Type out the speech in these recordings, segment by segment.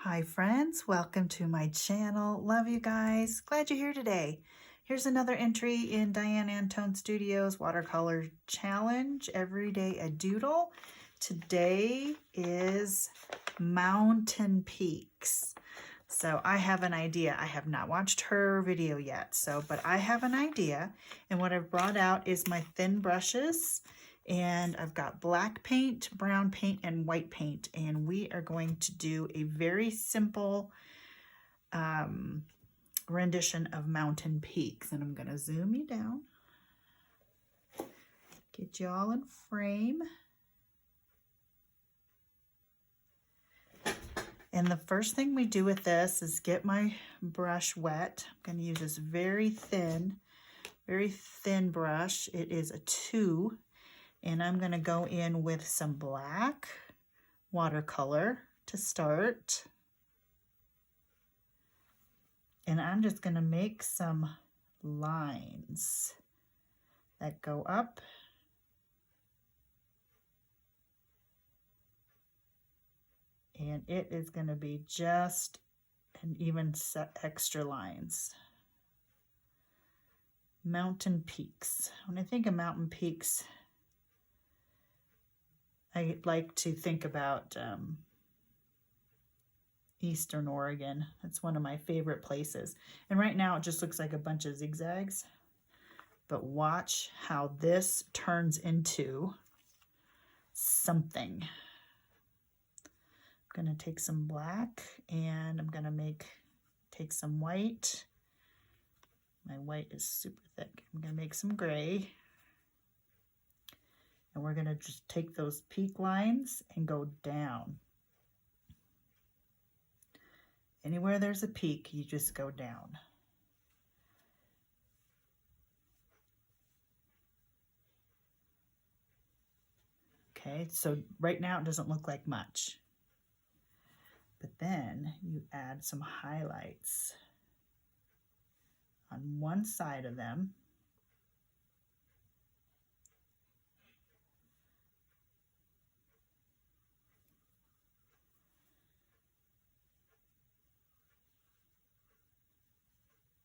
Hi friends, welcome to my channel. Love you guys. Glad you're here today. Here's another entry in Diane Antone Studios Watercolor Challenge, Every Day a Doodle. Today is mountain peaks. So I have an idea. I have not watched her video yet, but I have an idea. And what I've brought out is my thin brushes. And I've got black paint, brown paint, and white paint. And we are going to do a very simple rendition of mountain peaks. And I'm going to zoom you down, get you all in frame. And the first thing we do with this is get my brush wet. I'm going to use this very thin brush. It is a 2. And I'm going to go in with some black watercolor to start. And I'm just going to make some lines that go up and it is going to be just an even set extra lines. Mountain peaks. When I think of mountain peaks, I like to think about Eastern Oregon. That's one of my favorite places. And right now it just looks like a bunch of zigzags. But watch how this turns into something. I'm going to take some black and I'm going to take some white. My white is super thick. I'm going to make some gray. And we're going to just take those peak lines and go down. Anywhere there's a peak, you just go down. Okay, so right now it doesn't look like much. But then you add some highlights on one side of them.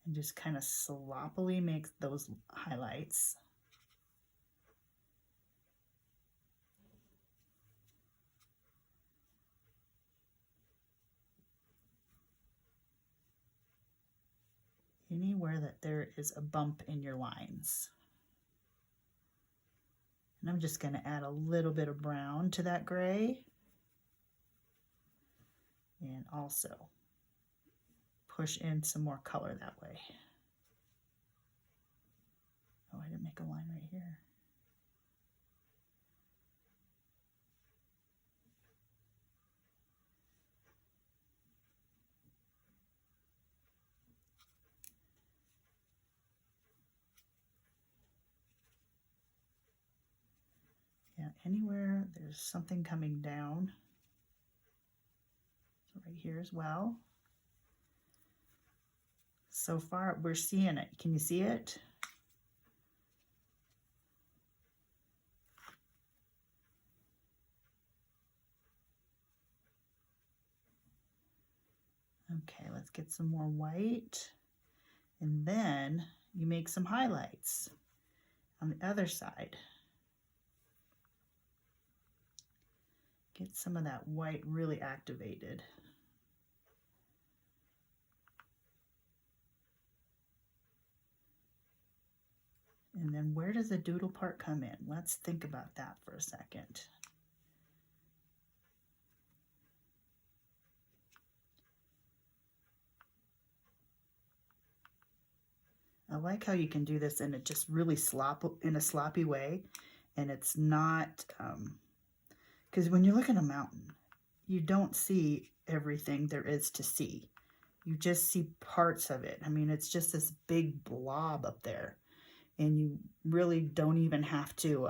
And just kind of sloppily make those highlights. Anywhere that there is a bump in your lines. And I'm just going to add a little bit of brown to that gray. And also push in some more color that way. Oh, I didn't make a line right here. Yeah, anywhere there's something coming down. So right here as well. So far, we're seeing it. Can you see it? Okay, let's get some more white. And then you make some highlights on the other side. Get some of that white really activated. And then where does the doodle part come in? Let's think about that for a second. I like how you can do this in a just really sloppy way, and it's not, because when you look at a mountain, you don't see everything there is to see. You just see parts of it. I mean, it's just this big blob up there. And you really don't even have to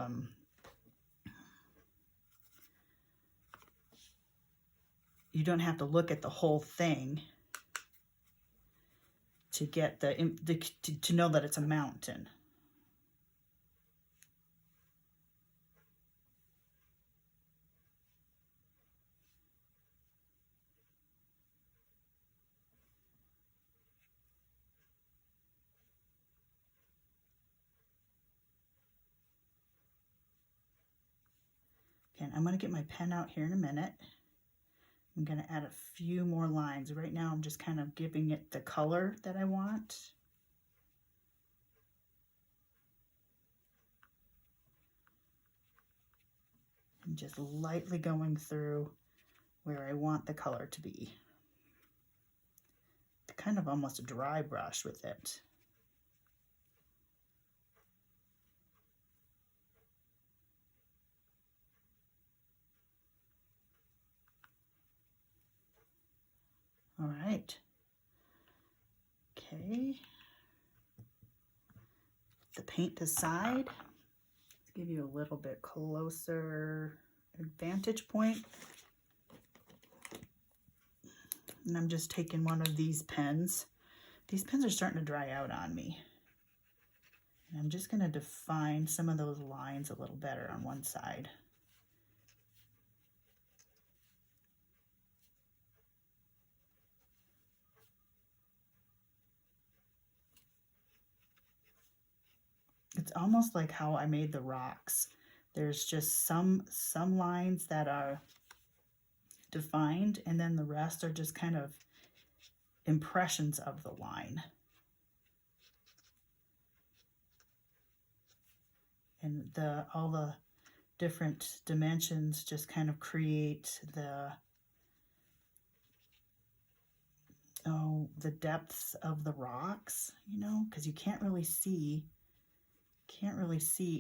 you don't have to look at the whole thing to get to know that it's a mountain. And I'm going to get my pen out here in a minute. I'm going to add a few more lines. Right now I'm just kind of giving it the color that I want. And just lightly going through where I want the color to be. Kind of almost a dry brush with it. All right. Okay. The paint aside, let's give you a little bit closer vantage point. And I'm just taking one of these pens. These pens are starting to dry out on me. And I'm just going to define some of those lines a little better on one side. It's almost like how I made the rocks. There's just some lines that are defined, and then the rest are just kind of impressions of the line. And all the different dimensions just kind of create the depths of the rocks, you know, because you can't really see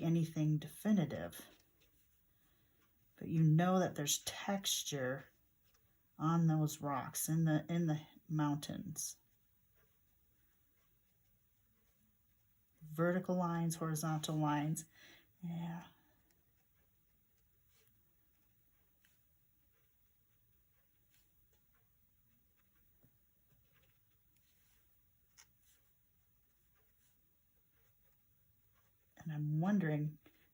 anything definitive. But you know that there's texture on those rocks in the mountains. Vertical lines, horizontal lines. Yeah. And I'm wondering,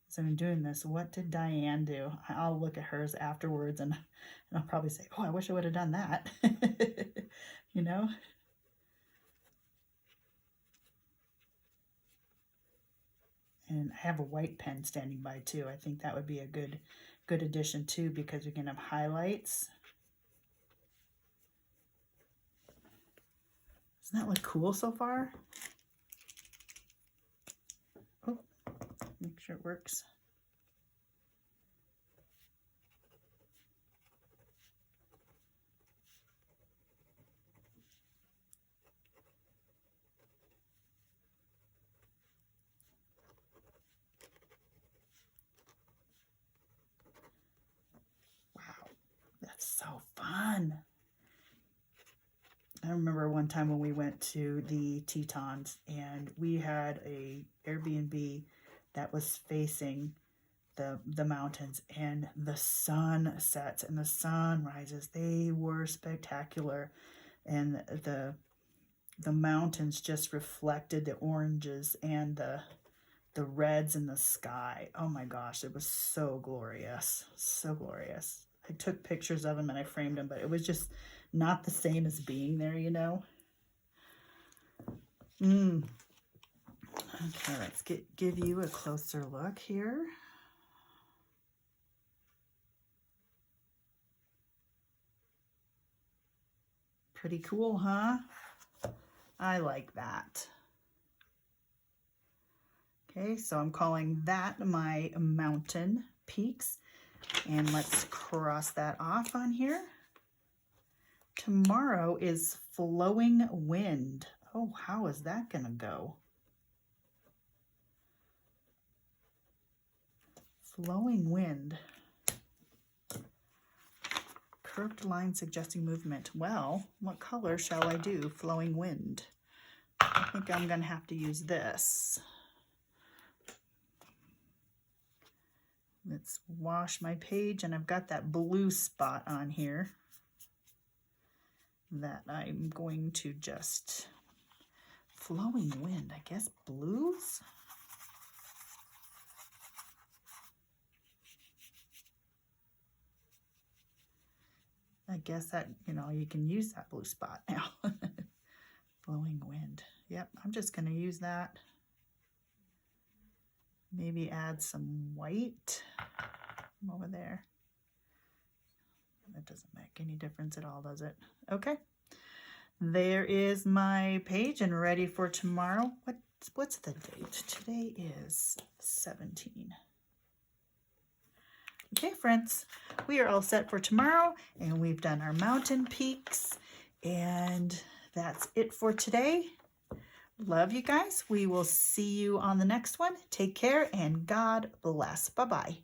as I'm doing this, what did Diane do? I'll look at hers afterwards and I'll probably say, oh, I wish I would have done that. You know? And I have a white pen standing by too. I think that would be a good addition too, because we can have highlights. Doesn't that look cool so far? Oh, make sure it works. That's so fun. I remember one time when we went to the Tetons and we had a Airbnb that was facing the mountains, and the sun sets and the sun rises. They were spectacular, and the mountains just reflected the oranges and the reds in the sky. Oh my gosh, it was so glorious, so glorious. I took pictures of them and I framed them, but it was just not the same as being there, you know. Okay, let's give you a closer look here. Pretty cool, huh? I like that. Okay, so I'm calling that my mountain peaks. And let's cross that off on here. Tomorrow is flowing wind. Oh, how is that gonna go? Flowing wind. Curved line suggesting movement. Well, what color shall I do? Flowing wind. I think I'm gonna have to use this. Let's wash my page, and I've got that blue spot on here that I'm going to just, flowing wind, I guess blues? I guess that, you know, you can use that blue spot now. Flowing wind. Yep, I'm just going to use that. Maybe add some white over there. That doesn't make any difference at all, does it? Okay. There is my page and ready for tomorrow. What's the date? Today is 17. Okay, friends, we are all set for tomorrow, and we've done our mountain peaks, and that's it for today. Love you guys. We will see you on the next one. Take care, and God bless. Bye-bye.